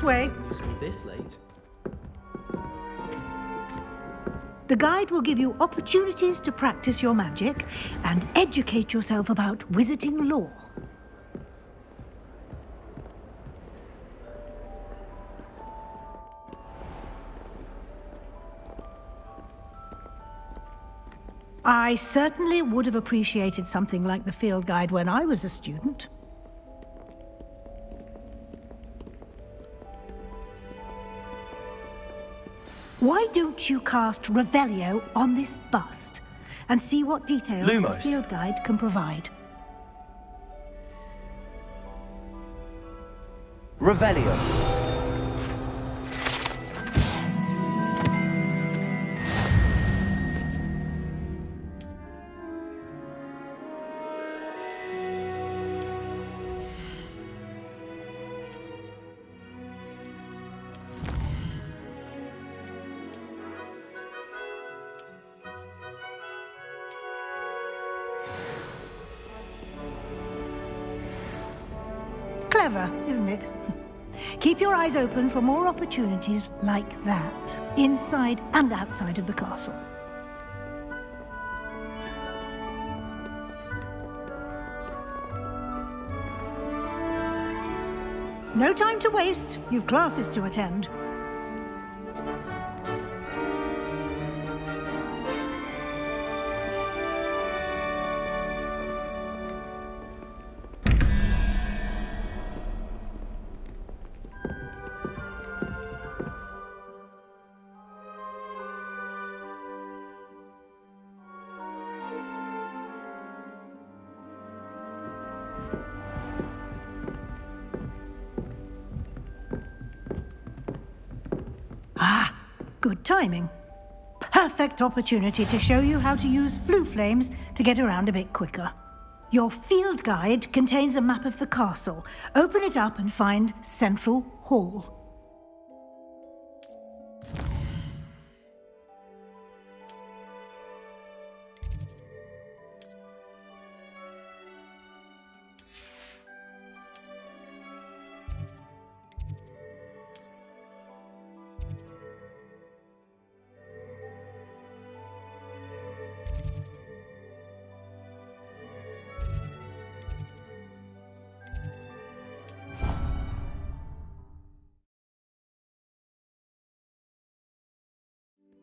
way. This late? The guide will give you opportunities to practice your magic and educate yourself about wizarding lore. I certainly would have appreciated something like the field guide when I was a student. Why don't you cast Revelio on this bust and see what details the field guide can provide? Revelio. Clever, isn't it? Keep your eyes open for more opportunities like that, inside and outside of the castle. No time to waste. You've classes to attend. Good timing. Perfect opportunity to show you how to use flue flames to get around a bit quicker. Your field guide contains a map of the castle. Open it up and find Central Hall.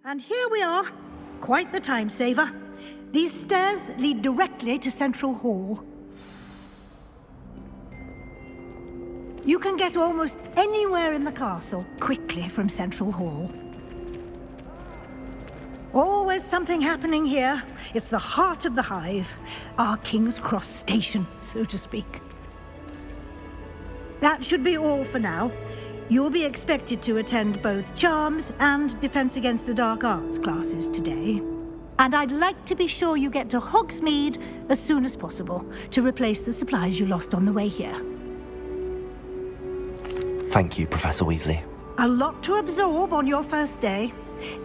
And here we are. Quite the time saver. These stairs lead directly to Central Hall. You can get almost anywhere in the castle quickly from Central Hall. Always something happening here. It's the heart of the hive. Our King's Cross station, so to speak. That should be all for now. You'll be expected to attend both Charms and Defense Against the Dark Arts classes today. And I'd like to be sure you get to Hogsmeade as soon as possible to replace the supplies you lost on the way here. Thank you, Professor Weasley. A lot to absorb on your first day,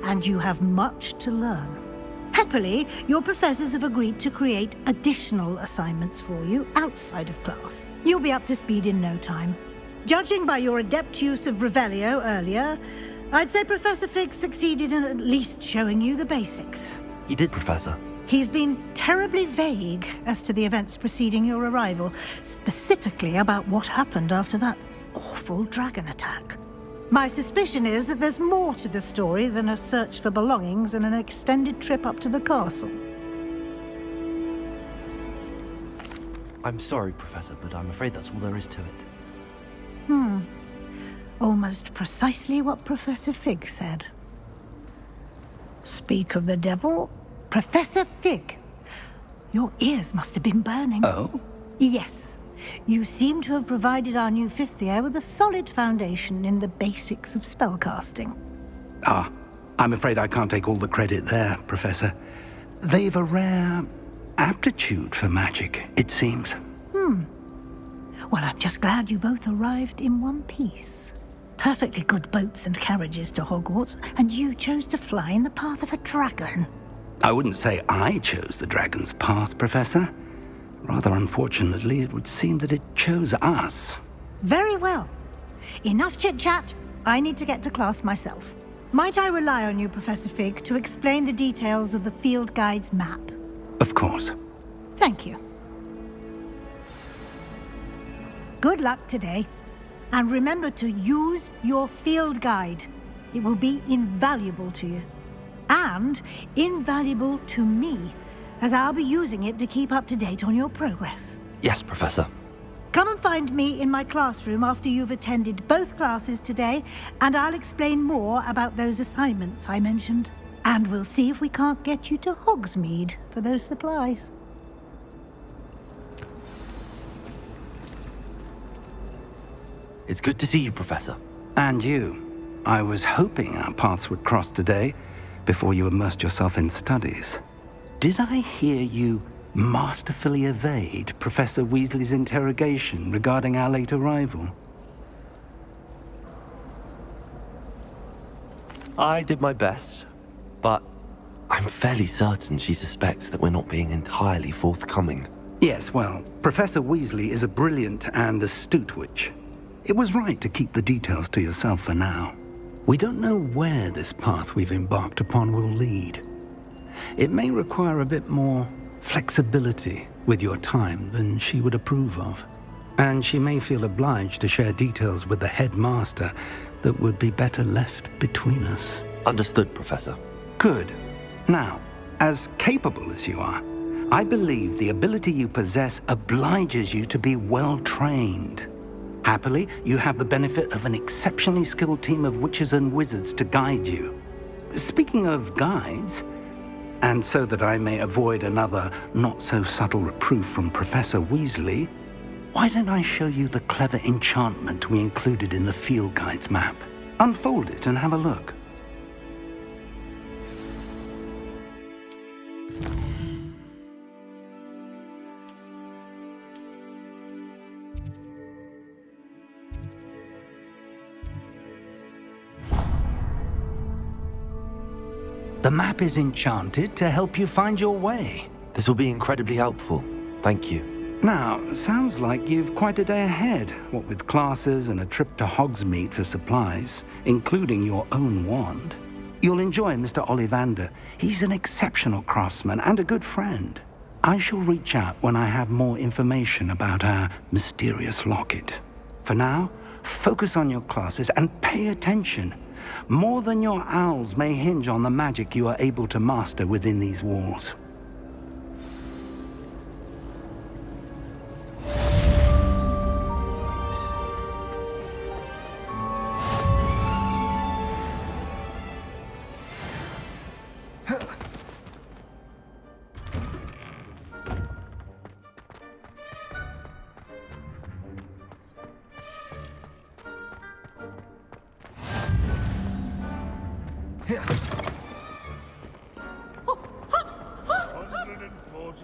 and you have much to learn. Happily, your professors have agreed to create additional assignments for you outside of class. You'll be up to speed in no time. Judging by your adept use of Revelio earlier, I'd say Professor Fig succeeded in at least showing you the basics. He did, Professor. He's been terribly vague as to the events preceding your arrival, specifically about what happened after that awful dragon attack. My suspicion is that there's more to the story than a search for belongings and an extended trip up to the castle. I'm sorry, Professor, but I'm afraid that's all there is to it. Almost precisely what Professor Fig said. Speak of the devil, Professor Fig. Your ears must have been burning. Oh? Yes. You seem to have provided our new fifth year with a solid foundation in the basics of spellcasting. Ah, I'm afraid I can't take all the credit there, Professor. They've a rare aptitude for magic, it seems. Well, I'm just glad you both arrived in one piece. Perfectly good boats and carriages to Hogwarts, and you chose to fly in the path of a dragon. I wouldn't say I chose the dragon's path, Professor. Rather unfortunately, it would seem that it chose us. Very well. Enough chit-chat. I need to get to class myself. Might I rely on you, Professor Fig, to explain the details of the field guide's map? Of course. Thank you. Good luck today. And remember to use your field guide. It will be invaluable to you. And invaluable to me, as I'll be using it to keep up to date on your progress. Yes, Professor. Come and find me in my classroom after you've attended both classes today, and I'll explain more about those assignments I mentioned. And we'll see if we can't get you to Hogsmeade for those supplies. It's good to see you, Professor. And you. I was hoping our paths would cross today, before you immersed yourself in studies. Did I hear you masterfully evade Professor Weasley's interrogation regarding our late arrival? I did my best, but I'm fairly certain she suspects that we're not being entirely forthcoming. Yes, well, Professor Weasley is a brilliant and astute witch. It was right to keep the details to yourself for now. We don't know where this path we've embarked upon will lead. It may require a bit more flexibility with your time than she would approve of. And she may feel obliged to share details with the headmaster that would be better left between us. Understood, Professor. Good. Now, as capable as you are, I believe the ability you possess obliges you to be well trained. Happily, you have the benefit of an exceptionally skilled team of witches and wizards to guide you. Speaking of guides, and so that I may avoid another not-so-subtle reproof from Professor Weasley, why don't I show you the clever enchantment we included in the field guide's map? Unfold it and have a look. The map is enchanted to help you find your way. This will be incredibly helpful. Thank you. Now, sounds like you've quite a day ahead, what with classes and a trip to Hogsmeade for supplies, including your own wand. You'll enjoy Mr. Ollivander. He's an exceptional craftsman and a good friend. I shall reach out when I have more information about our mysterious locket. For now, focus on your classes and pay attention. More than your owls may hinge on the magic you are able to master within these walls.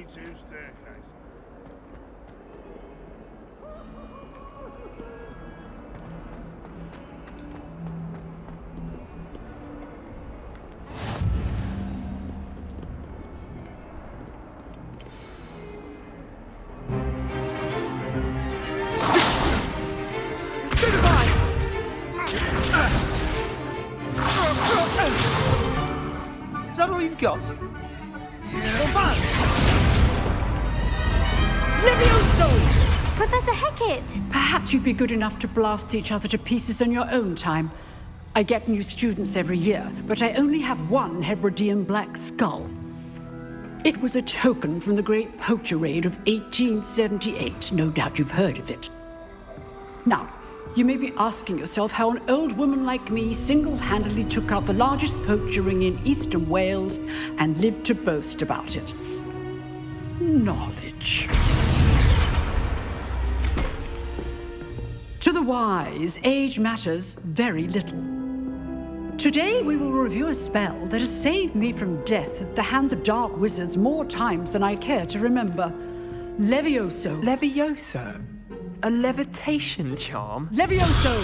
Staircase. Is that all you've got? Professor Hecat! Perhaps you'd be good enough to blast each other to pieces on your own time. I get new students every year, but I only have one Hebridean black skull. It was a token from the Great Poacher Raid of 1878. No doubt you've heard of it. Now, you may be asking yourself how an old woman like me single-handedly took out the largest poacher ring in eastern Wales and lived to boast about it. Knowledge. To the wise, age matters very little. Today we will review a spell that has saved me from death at the hands of dark wizards more times than I care to remember. Levioso. Levioso? A levitation charm? Levioso!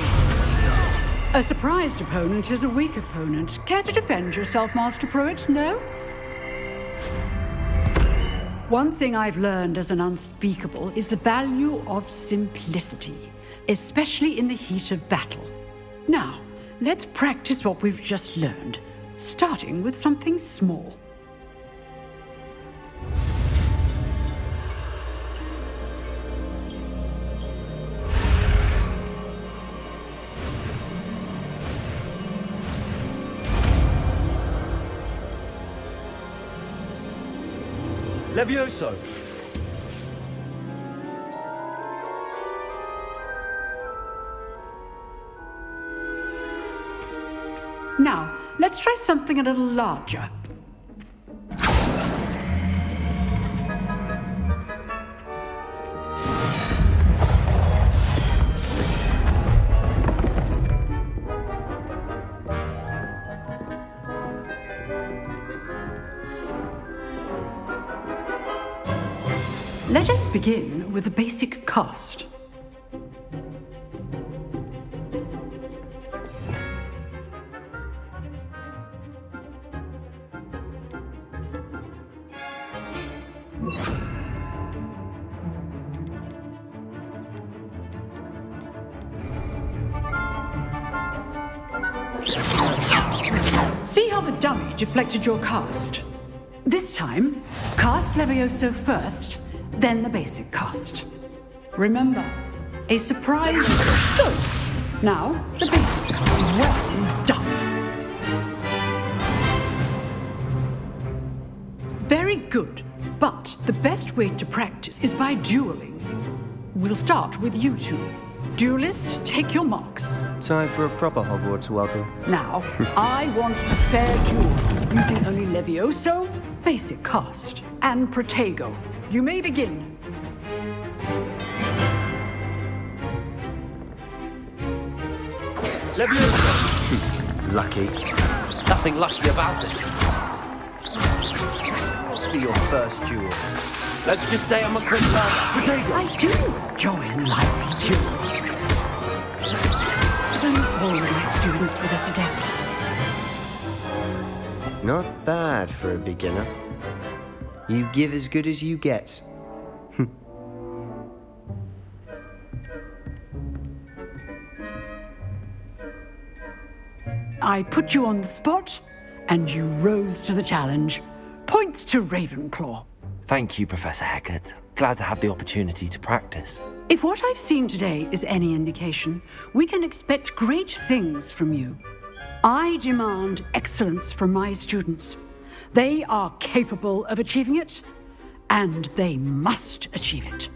A surprised opponent is a weak opponent. Care to defend yourself, Master Pruitt? No? One thing I've learned as an unspeakable is the value of simplicity. especially in the heat of battle. Now, let's practice what we've just learned, starting with something small. Levioso! Now, let's try something a little larger. Let us begin with the basic cast. See how the dummy deflected your cast? This time, cast Levioso first, then the basic cast. Remember, a surprise. Good. Now, the basic cast. Well done. Very good. But the best way to practice is by dueling. We'll start with you two. Duelists, take your marks. Time for a proper Hogwarts welcome. Now, I want a fair duel, using only Levioso, basic cast, and Protego. You may begin. Levioso! Lucky. Nothing lucky about it. What's for your first duel? Let's just say I'm a quick learner. Protego! I do enjoy a lively duel. Don't all of my students with us again. Not bad for a beginner. You give as good as you get. I put you on the spot, and you rose to the challenge. Points to Ravenclaw. Thank you, Professor Hecat. Glad to have the opportunity to practice. If what I've seen today is any indication, we can expect great things from you. I demand excellence from my students. They are capable of achieving it, and they must achieve it.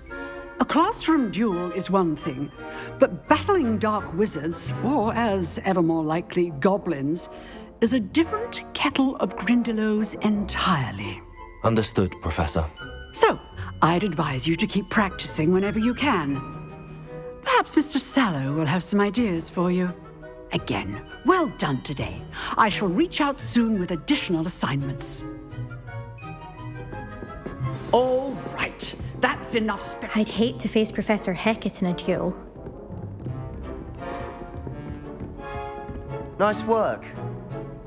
A classroom duel is one thing, but battling dark wizards, or as ever more likely, goblins, is a different kettle of Grindylows entirely. Understood, Professor. So, I'd advise you to keep practicing whenever you can. Perhaps Mr. Sallow will have some ideas for you. Again, well done today. I shall reach out soon with additional assignments. All right, that's enough I'd hate to face Professor Hecat in a duel. Nice work.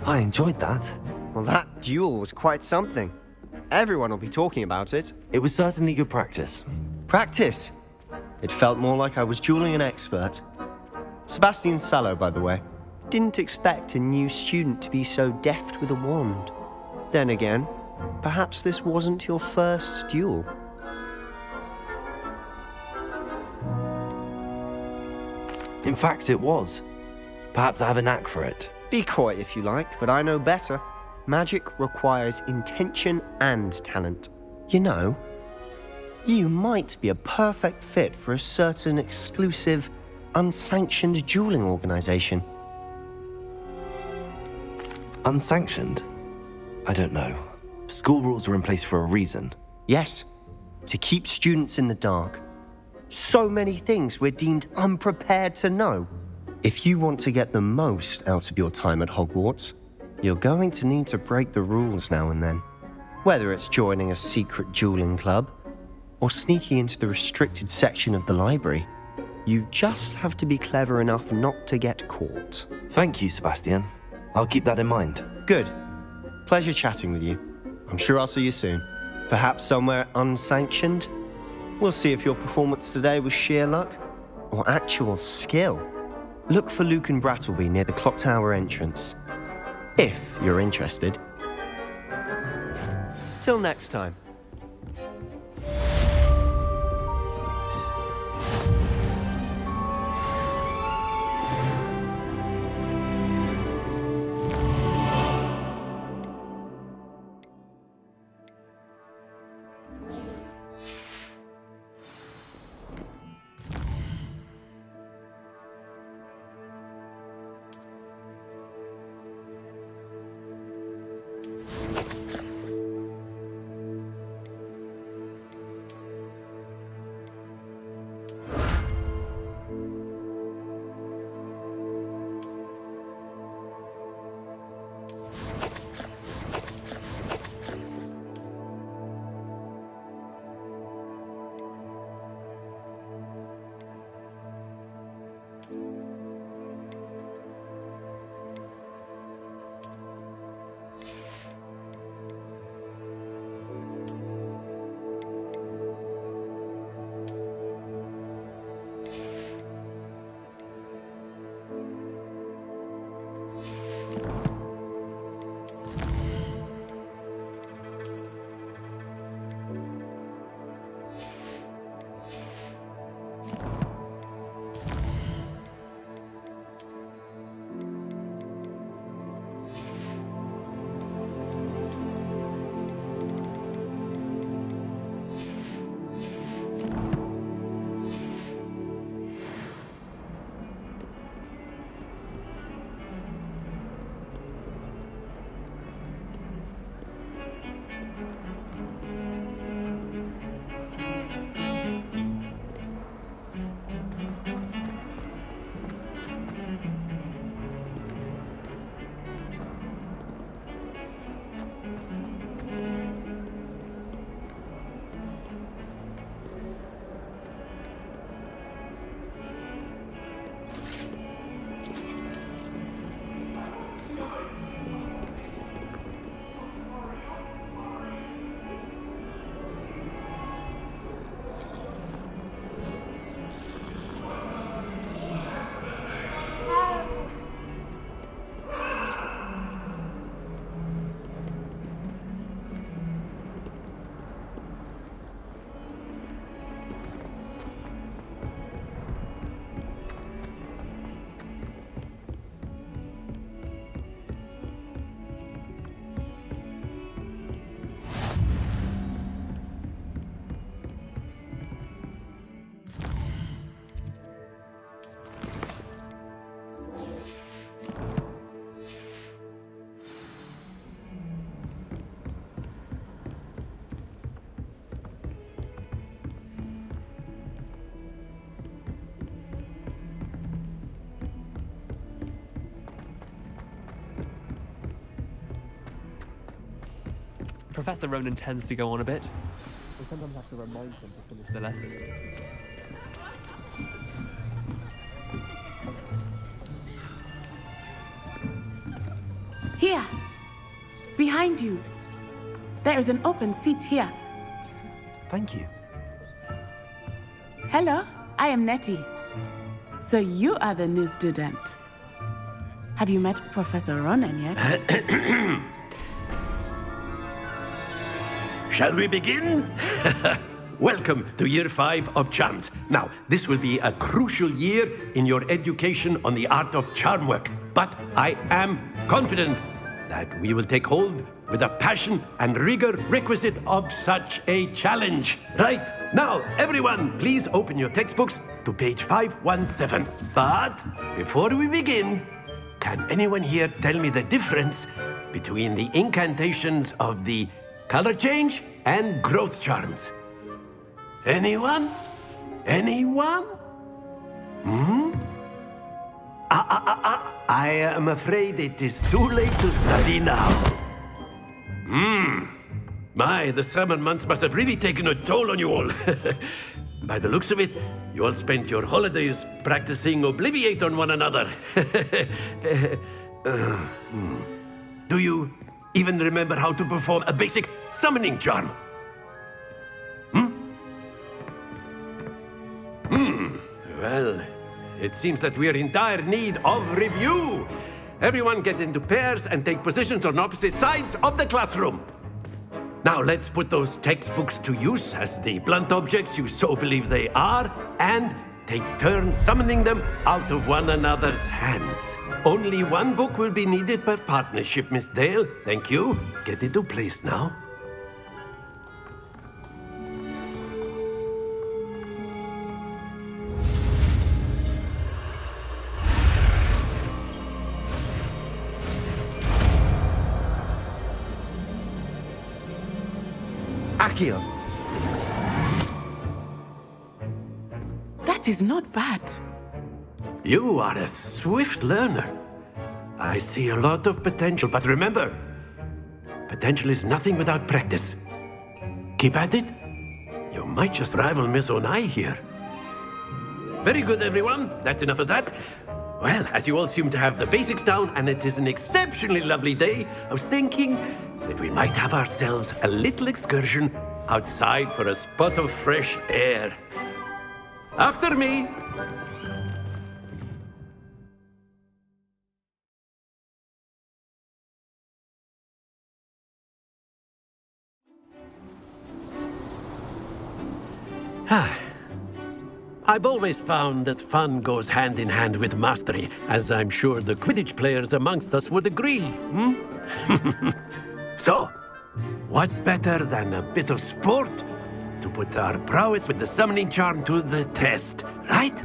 I enjoyed that. Well, that duel was quite something. Everyone will be talking about it. It was certainly good practice. Practice. It felt more like I was dueling an expert. Sebastian Sallow, by the way. Didn't expect a new student to be so deft with a wand. Then again, perhaps this wasn't your first duel. In fact, it was. Perhaps I have a knack for it. Be coy if you like, but I know better. Magic requires intention and talent. You know, you might be a perfect fit for a certain exclusive, unsanctioned dueling organization. Unsanctioned? I don't know. School rules are in place for a reason. Yes, to keep students in the dark. So many things we're deemed unprepared to know. If you want to get the most out of your time at Hogwarts, you're going to need to break the rules now and then. Whether it's joining a secret dueling club or sneaking into the restricted section of the library, you just have to be clever enough not to get caught. Thank you, Sebastian. I'll keep that in mind. Good. Pleasure chatting with you. I'm sure I'll see you soon. Perhaps somewhere unsanctioned? We'll see if your performance today was sheer luck or actual skill, look for Luke and Brattleby near the clock tower entrance. If you're interested. Till next time. Professor Ronan tends to go on a bit. We sometimes have to remind him to finish the lesson. Here! Behind you! There is an open seat here. Thank you. Hello, I am Nettie. So you are the new student. Have you met Professor Ronan yet? Shall we begin? Welcome to Year 5 of Charms. Now, this will be a crucial year in your education on the art of charm work, but I am confident that we will take hold with the passion and rigor requisite of such a challenge. Right, now, everyone, please open your textbooks to page 517. But before we begin, can anyone here tell me the difference between the incantations of the color change and growth charms? Anyone? Anyone? I am afraid it is too late to study now. My, the summer months must have really taken a toll on you all. By the looks of it, you all spent your holidays practicing Obliviate on one another. Do you even remember how to perform a basic summoning charm? Well, it seems that we are in dire need of review. Everyone get into pairs and take positions on opposite sides of the classroom. Now let's put those textbooks to use as the blunt objects you so believe they are, and take turns summoning them out of one another's hands. Only one book will be needed per partnership, Miss Dale. Thank you. Get into place now. Accio! That is not bad. You are a swift learner. I see a lot of potential, but remember, potential is nothing without practice. Keep at it. You might just rival Miss Onai here. Very good, everyone. That's enough of that. Well, as you all seem to have the basics down, and it is an exceptionally lovely day, I was thinking that we might have ourselves a little excursion outside for a spot of fresh air. After me. I've always found that fun goes hand in hand with mastery, as I'm sure the Quidditch players amongst us would agree. So, what better than a bit of sport to put our prowess with the summoning charm to the test, right?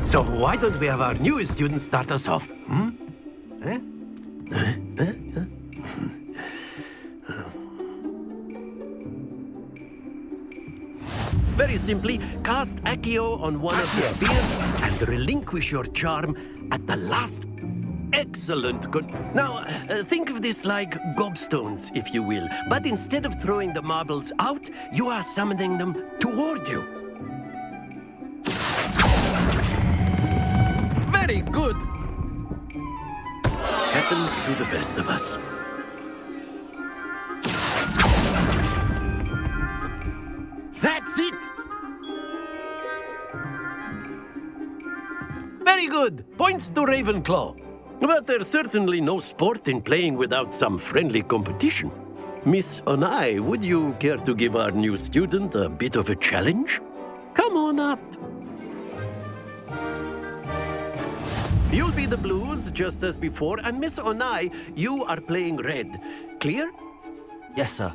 So why don't we have our newest student start us off? Very simply, cast Accio on one of the spheres and relinquish your charm at the last. Excellent. Good. Now, think of this like gobstones, if you will. But instead of throwing the marbles out, you are summoning them toward you. Very good. Happens to the best of us. That's it! Very good. Points to Ravenclaw. But there's certainly no sport in playing without some friendly competition. Miss Onai, would you care to give our new student a bit of a challenge? Come on up. You'll be the blues, just as before, and Miss Onai, you are playing red. Clear? Yes, sir.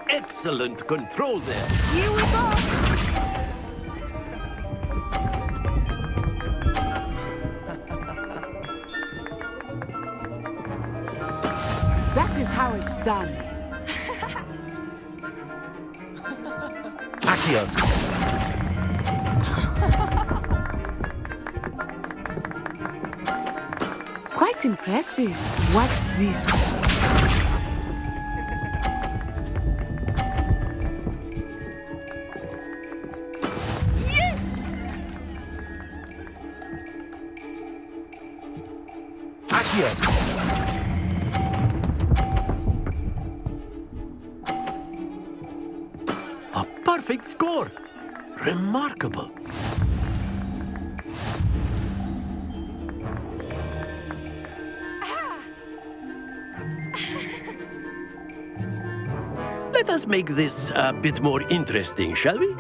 Excellent control there. Here we go. That is how it's done. Accio! Quite impressive. Watch this. A perfect score. Remarkable. Let us make this a bit more interesting, shall we?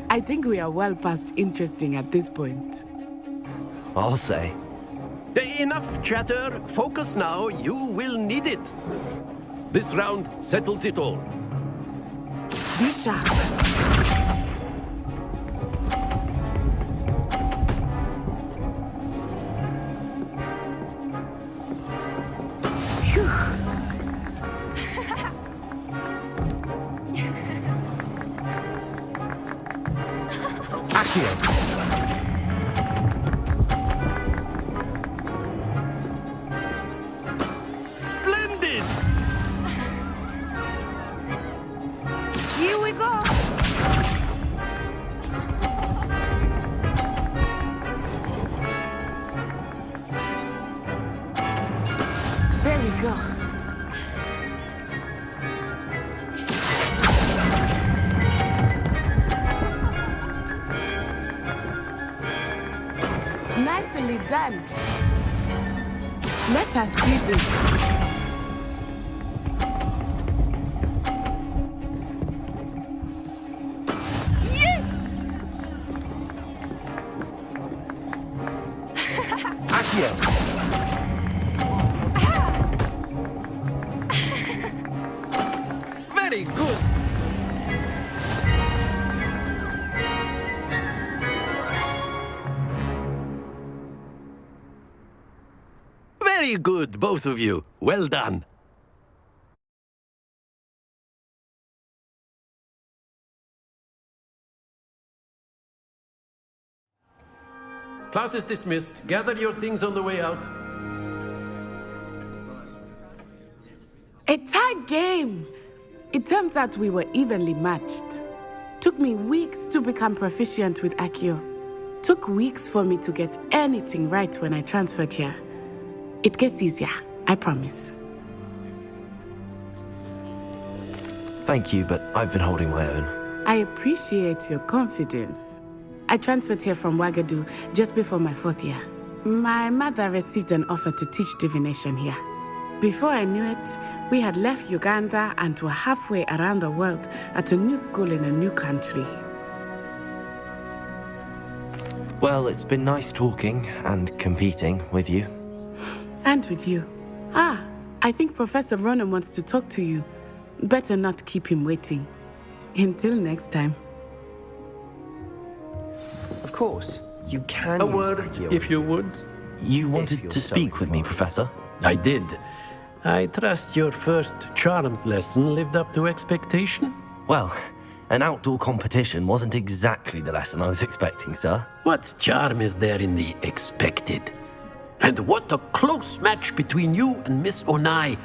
I think we are well past interesting at this point. I'll say. Enough chatter. Focus now. You will need it. This round settles it all. Be sharp. Splendid! Here we go. There we go. Nicely done. Let us see this. Very good. Very good, both of you. Well done. Class is dismissed. Gather your things on the way out. A tight game. It turns out we were evenly matched. Took me weeks to become proficient with Accio. Took weeks for me to get anything right when I transferred here. It gets easier, I promise. Thank you, but I've been holding my own. I appreciate your confidence. I transferred here from Wagadu just before my 4th year. My mother received an offer to teach divination here. Before I knew it, we had left Uganda and were halfway around the world at a new school in a new country. Well, it's been nice talking and competing with you. And with you. I think Professor Ronan wants to talk to you. Better not keep him waiting. Until next time. Of course, you can A use word, Accio. if you would. You wanted you're to so speak with me, inclined. Professor? I did. I trust your first charms lesson lived up to expectation? Well, an outdoor competition wasn't exactly the lesson I was expecting, sir. What charm is there in the expected? And what a close match between you and Miss Onai.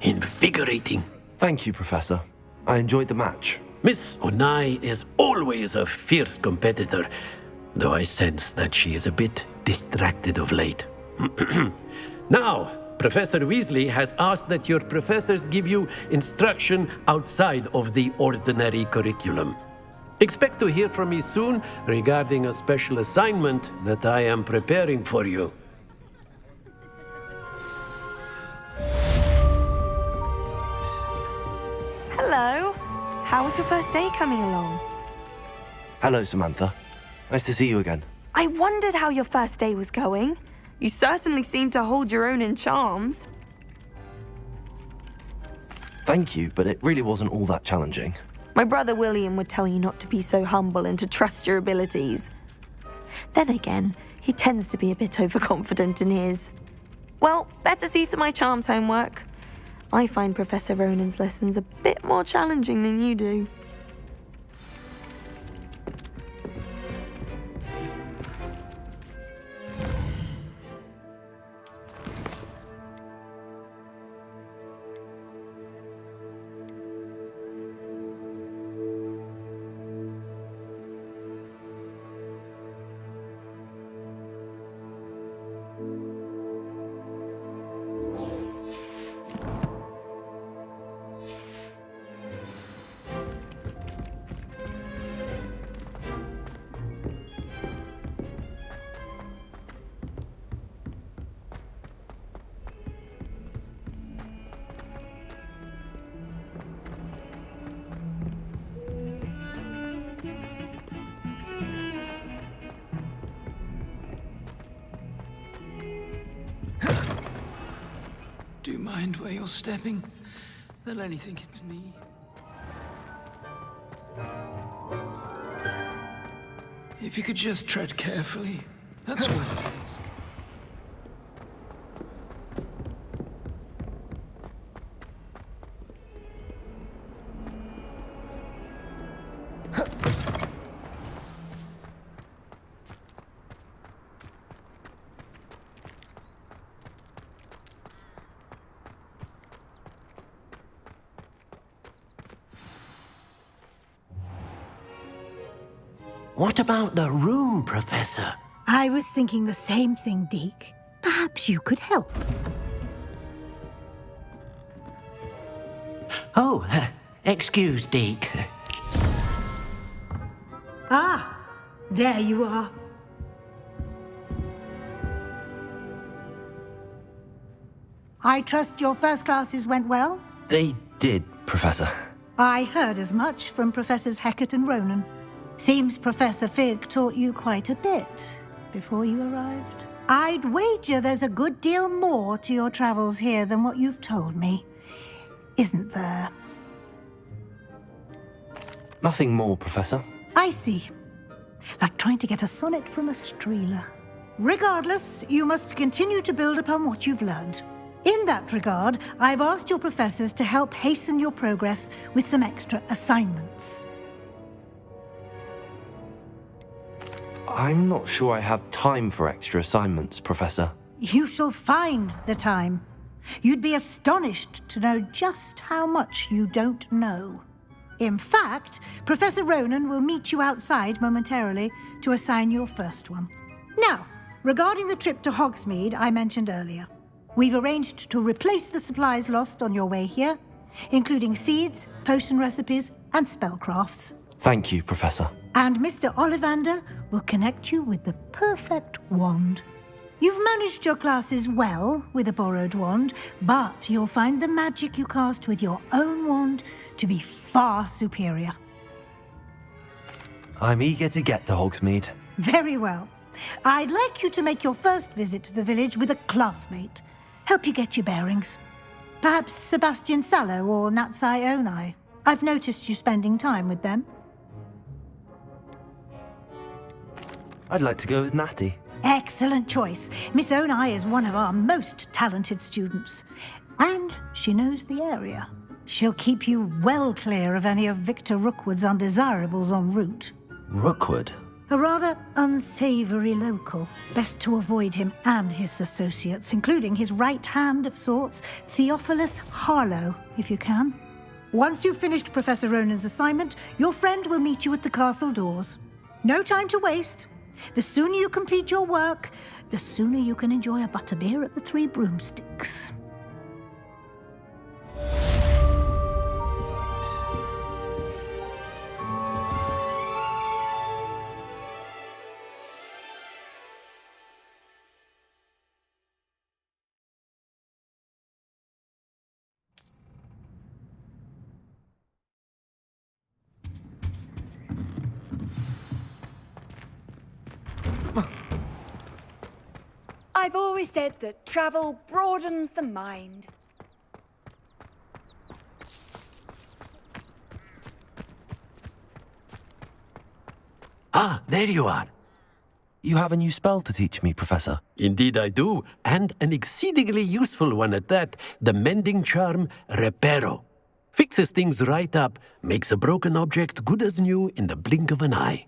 Invigorating. Thank you, Professor. I enjoyed the match. Miss Onai is always a fierce competitor, though I sense that she is a bit distracted of late. Now, Professor Weasley has asked that your professors give you instruction outside of the ordinary curriculum. Expect to hear from me soon regarding a special assignment that I am preparing for you. Hello. How was your first day coming along? Hello, Samantha. Nice to see you again. I wondered how your first day was going. You certainly seem to hold your own in charms. Thank you, but it really wasn't all that challenging. My brother William would tell you not to be so humble and to trust your abilities. Then again, he tends to be a bit overconfident in his. Well, better see to my charms homework. I find Professor Ronan's lessons a bit more challenging than you do. Do you mind where you're stepping? They'll only think it's me. If you could just tread carefully, that's all. What about the room, Professor? I was thinking the same thing, Deke. Perhaps you could help. Oh, excuse, Deke. Ah, there you are. I trust your first classes went well? They did, Professor. I heard as much from Professors Hecat and Ronan. Seems Professor Fig taught you quite a bit before you arrived. I'd wager there's a good deal more to your travels here than what you've told me. Isn't there? Nothing more, Professor. I see. Like trying to get a sonnet from a streeler. Regardless, you must continue to build upon what you've learned. In that regard, I've asked your professors to help hasten your progress with some extra assignments. I'm not sure I have time for extra assignments, Professor. You shall find the time. You'd be astonished to know just how much you don't know. In fact, Professor Ronan will meet you outside momentarily to assign your first one. Now, regarding the trip to Hogsmeade I mentioned earlier, we've arranged to replace the supplies lost on your way here, including seeds, potion recipes, and spellcrafts. Thank you, Professor. And Mr. Ollivander will connect you with the perfect wand. You've managed your classes well with a borrowed wand, but you'll find the magic you cast with your own wand to be far superior. I'm eager to get to Hogsmeade. Very well. I'd like you to make your first visit to the village with a classmate. Help you get your bearings. Perhaps Sebastian Sallow or Natsai Onai. I've noticed you spending time with them. I'd like to go with Natty. Excellent choice. Miss Onai is one of our most talented students. And she knows the area. She'll keep you well clear of any of Victor Rookwood's undesirables en route. Rookwood? A rather unsavory local. Best to avoid him and his associates, including his right hand of sorts, Theophilus Harlow, if you can. Once you've finished Professor Ronan's assignment, your friend will meet you at the castle doors. No time to waste. The sooner you complete your work, the sooner you can enjoy a butterbeer at the Three Broomsticks. I've always said that travel broadens the mind. Ah, there you are. You have a new spell to teach me, Professor. Indeed I do, and an exceedingly useful one at that, the mending charm Reparo. Fixes things right up, makes a broken object good as new in the blink of an eye.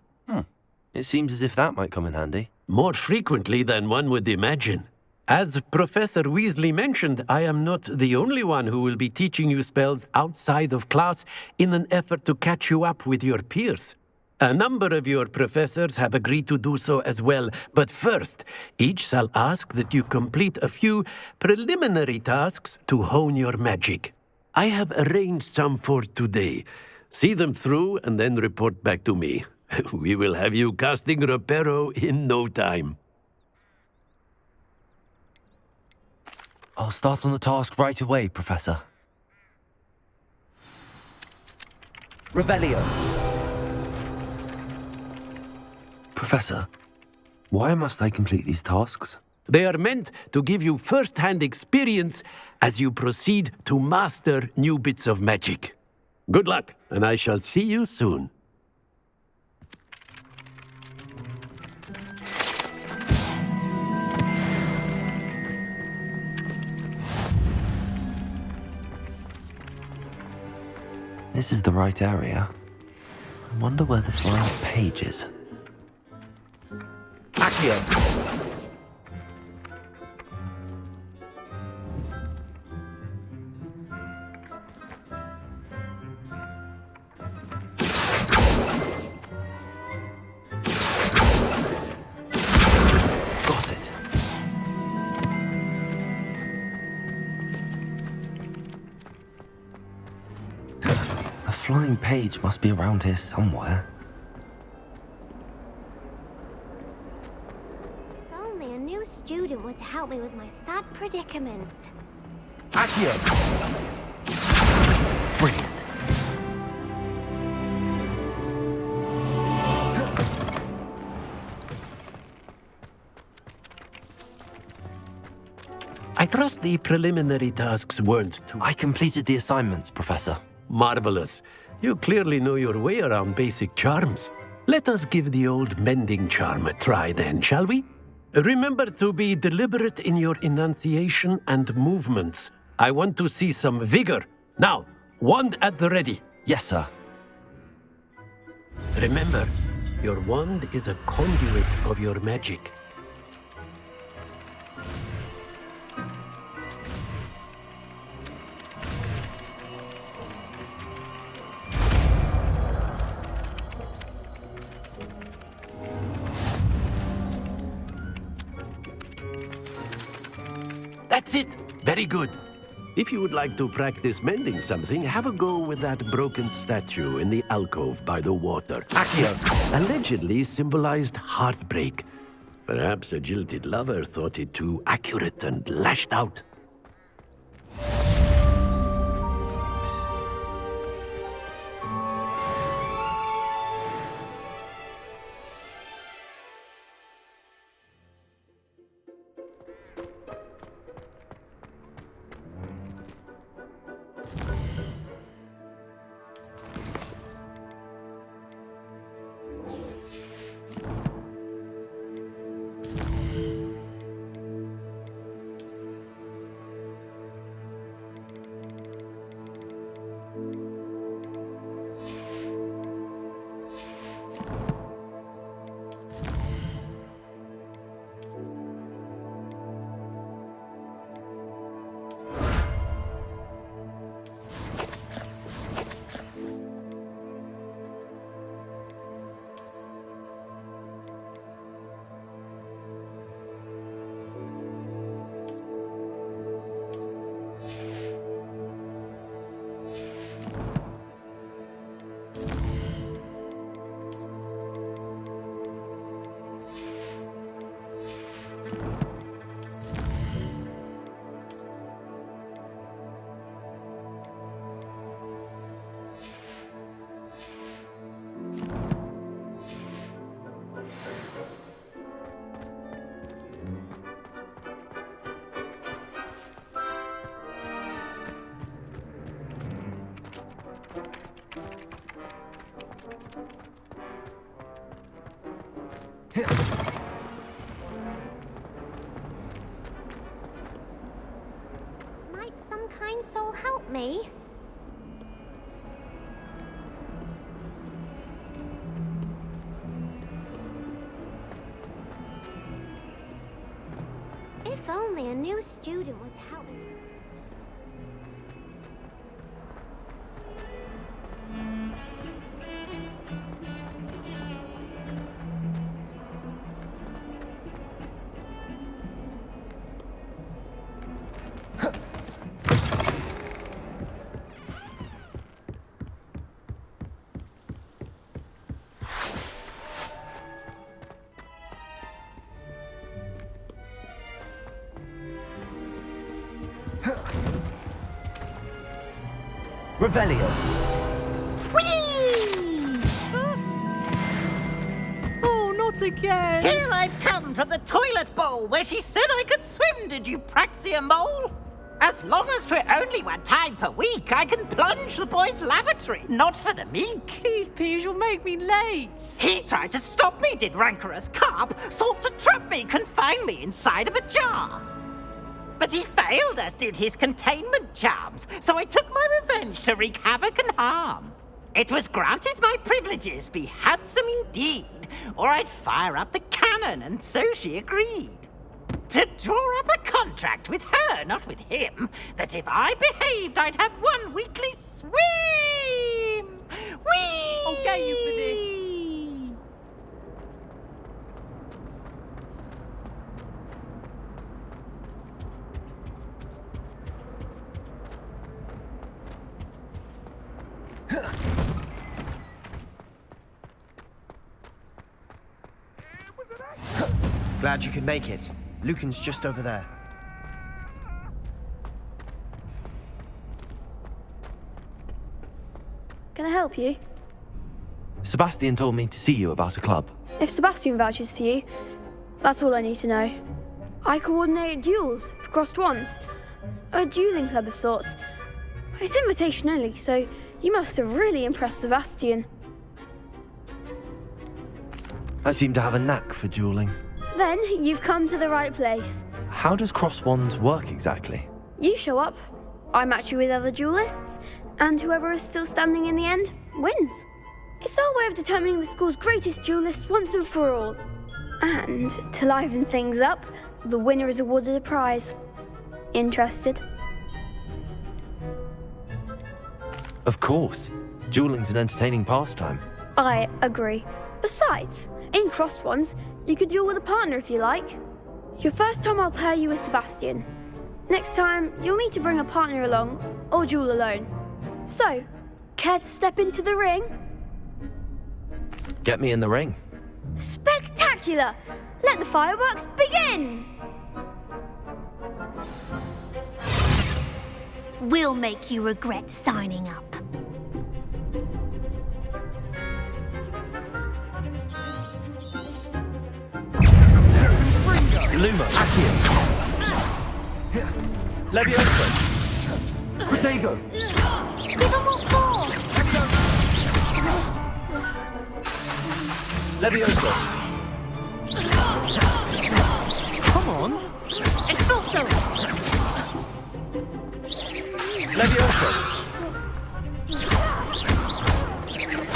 It seems as if that might come in handy. More frequently than one would imagine. As Professor Weasley mentioned, I am not the only one who will be teaching you spells outside of class in an effort to catch you up with your peers. A number of your professors have agreed to do so as well, but first, each shall ask that you complete a few preliminary tasks to hone your magic. I have arranged some for today. See them through and then report back to me. We will have you casting Reparo in no time. I'll start on the task right away, Professor. Revelio. Professor, why must I complete these tasks? They are meant to give you first-hand experience as you proceed to master new bits of magic. Good luck, and I shall see you soon. This is the right area. I wonder where the flying page is. Accio! Flying page must be around here somewhere. If only a new student were to help me with my sad predicament. Accio! Brilliant. I trust the preliminary tasks weren't too... I completed the assignments, Professor. Marvelous. You clearly know your way around basic charms. Let us give the old mending charm a try then, shall we? Remember to be deliberate in your enunciation and movements. I want to see some vigor. Now, wand at the ready. Yes, sir. Remember, your wand is a conduit of your magic. That's it. Very good. If you would like to practice mending something, have a go with that broken statue in the alcove by the water. Accio allegedly symbolized heartbreak. Perhaps a jilted lover thought it too accurate and lashed out. Might some kind soul help me? If only a new student would help me. Revelio. Whee! Oh, not again! Here I've come from the toilet bowl where she said I could swim, did you praxia mole? As long as 'twere only one time per week, I can plunge the boy's lavatory, not for the meek. These peas will make me late. He tried to stop me, did rancorous carp, sought to trap me, confine me inside of a jar. But he failed, as did his containment charms, so I took my revenge to wreak havoc and harm. It was granted my privileges be handsome indeed, or I'd fire up the cannon, and so she agreed. To draw up a contract with her, not with him, that if I behaved, I'd have 1 weekly swim! Whee! I'll get you for this. Glad you could make it. Lucan's just over there. Can I help you? Sebastian told me to see you about a club. If Sebastian vouches for you, that's all I need to know. I coordinate duels for crossed wands. A dueling club of sorts. It's invitation only, so you must have really impressed Sebastian. I seem to have a knack for dueling. Then you've come to the right place. How does cross wands work exactly? You show up, I match you with other duelists, and whoever is still standing in the end wins. It's our way of determining the school's greatest duelist once and for all. And to liven things up, the winner is awarded a prize. Interested? Of course. Dueling's an entertaining pastime. I agree. Besides, in crossed ones, you could duel with a partner if you like. Your first time I'll pair you with Sebastian. Next time, you'll need to bring a partner along, or duel alone. So, care to step into the ring? Get me in the ring. Spectacular! Let the fireworks begin! We'll make you regret signing up. Luma, Accio. Levioso. Protego. Give him what for! Levioso. Come on. Expulso! Levioso.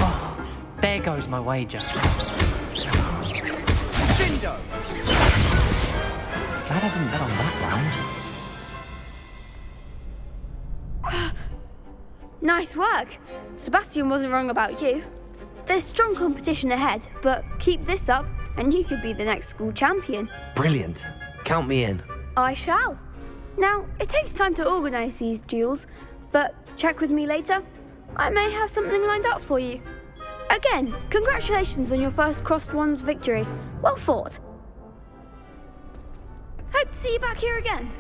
Oh, there goes my wager. Dindo. Glad I didn't bet on that round. Nice work. Sebastian wasn't wrong about you. There's strong competition ahead, but keep this up and you could be the next school champion. Brilliant. Count me in. I shall. Now, it takes time to organise these duels, but check with me later. I may have something lined up for you. Again, congratulations on your first crossed wands victory. Well fought. Hope to see you back here again.